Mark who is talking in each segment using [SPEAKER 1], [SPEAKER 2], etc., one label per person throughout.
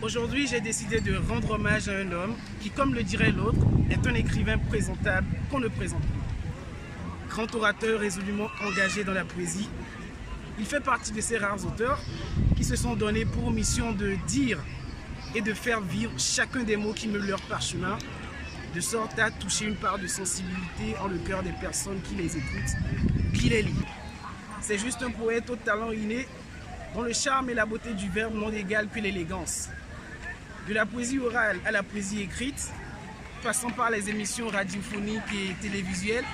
[SPEAKER 1] Aujourd'hui, j'ai décidé de rendre hommage à un homme qui, comme le dirait l'autre, est un écrivain présentable qu'on ne présente plus. Grand orateur résolument engagé dans la poésie, il fait partie de ces rares auteurs qui se sont donnés pour mission de dire et de faire vivre chacun des mots qui meulent leur parchemin, de sorte à toucher une part de sensibilité en le cœur des personnes qui les écoutent, qui les lisent. C'est juste un poète au talent inné, dont le charme et la beauté du verbe n'ont d'égal que l'élégance. De la poésie orale à la poésie écrite, passant par les émissions radiophoniques et télévisuelles,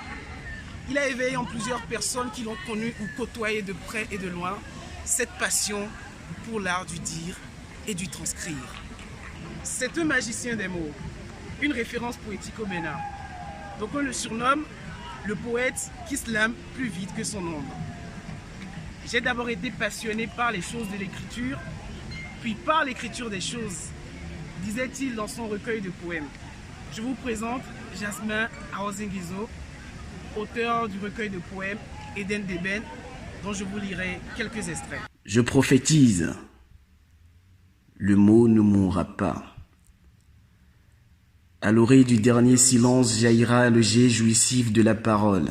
[SPEAKER 1] il a éveillé en plusieurs personnes qui l'ont connu ou côtoyé de près et de loin cette passion pour l'art du dire et du transcrire. C'est un magicien des mots, une référence poétique au Bénin. Donc on le surnomme le poète qui slame plus vite que son ombre. J'ai d'abord été passionné par les choses de l'écriture, puis par l'écriture des choses, disait-il dans son recueil de poèmes. Je vous présente Jasmin Aozingizo, auteur du recueil de poèmes Eden d'Ébène, dont je vous lirai quelques extraits.
[SPEAKER 2] Je prophétise, le mot ne mourra pas. À l'oreille du dernier silence jaillira le jet jouissif de la parole.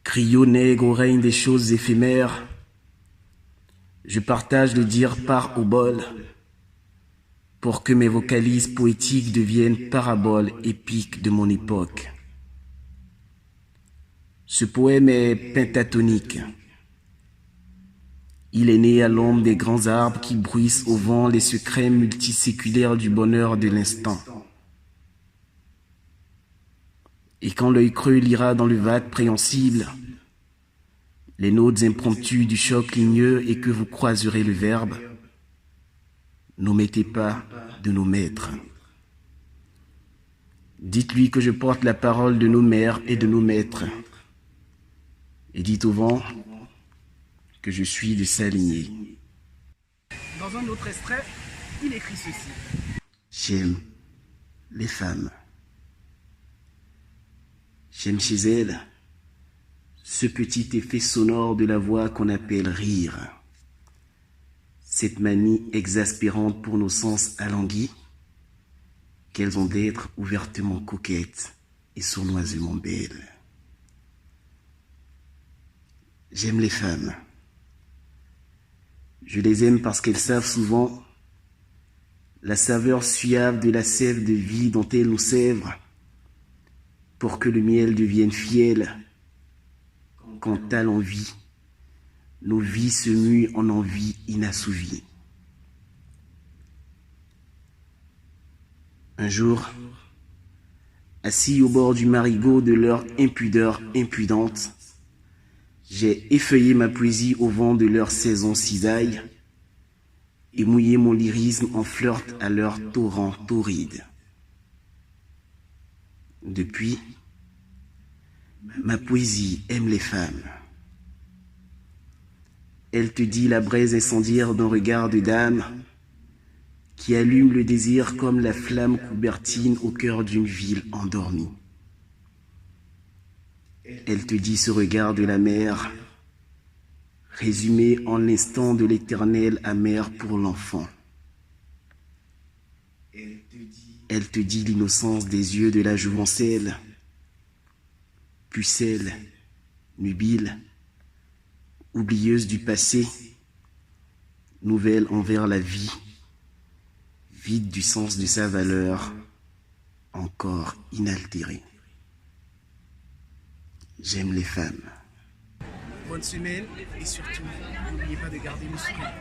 [SPEAKER 2] Crio nègre au règne des choses éphémères, je partage le dire part au bol, pour que mes vocalises poétiques deviennent paraboles épiques de mon époque. Ce poème est pentatonique. Il est né à l'ombre des grands arbres qui bruissent au vent les secrets multiséculaires du bonheur de l'instant. Et quand l'œil creux lira dans le vague préhensible les notes impromptues du choc ligneux et que vous croiserez le verbe, n'omettez pas de nos maîtres. Dites-lui que je porte la parole de nos mères et de nos maîtres. Et dites au vent que je suis de sa lignée.
[SPEAKER 1] Dans un autre extrait, il écrit ceci.
[SPEAKER 2] J'aime les femmes. J'aime chez elles ce petit effet sonore de la voix qu'on appelle rire. Cette manie exaspérante pour nos sens alanguis, qu'elles ont d'être ouvertement coquettes et sournoisement belles. J'aime les femmes. Je les aime parce qu'elles savent souvent la saveur suave de la sève de vie dont elles nous sèvrent, pour que le miel devienne fiel. Quand à l'envie, nos vies se muent en envie inassouvies. Un jour, assis au bord du marigot de leur impudeur impudente, j'ai effeuillé ma poésie au vent de leur saison cisaille et mouillé mon lyrisme en flirt à leur torrent torride. Depuis, ma poésie aime les femmes. Elle te dit la braise incendiaire d'un regard de dame qui allume le désir comme la flamme coubertine au cœur d'une ville endormie. Elle te dit ce regard de la mer, résumé en l'instant de l'éternel amer pour l'enfant. Elle te dit l'innocence des yeux de la jouvencelle, pucelle, nubile, oublieuse du passé, nouvelle envers la vie, vide du sens de sa valeur, encore inaltérée. J'aime les femmes.
[SPEAKER 1] Bonne semaine et surtout, n'oubliez pas de garder le sourire.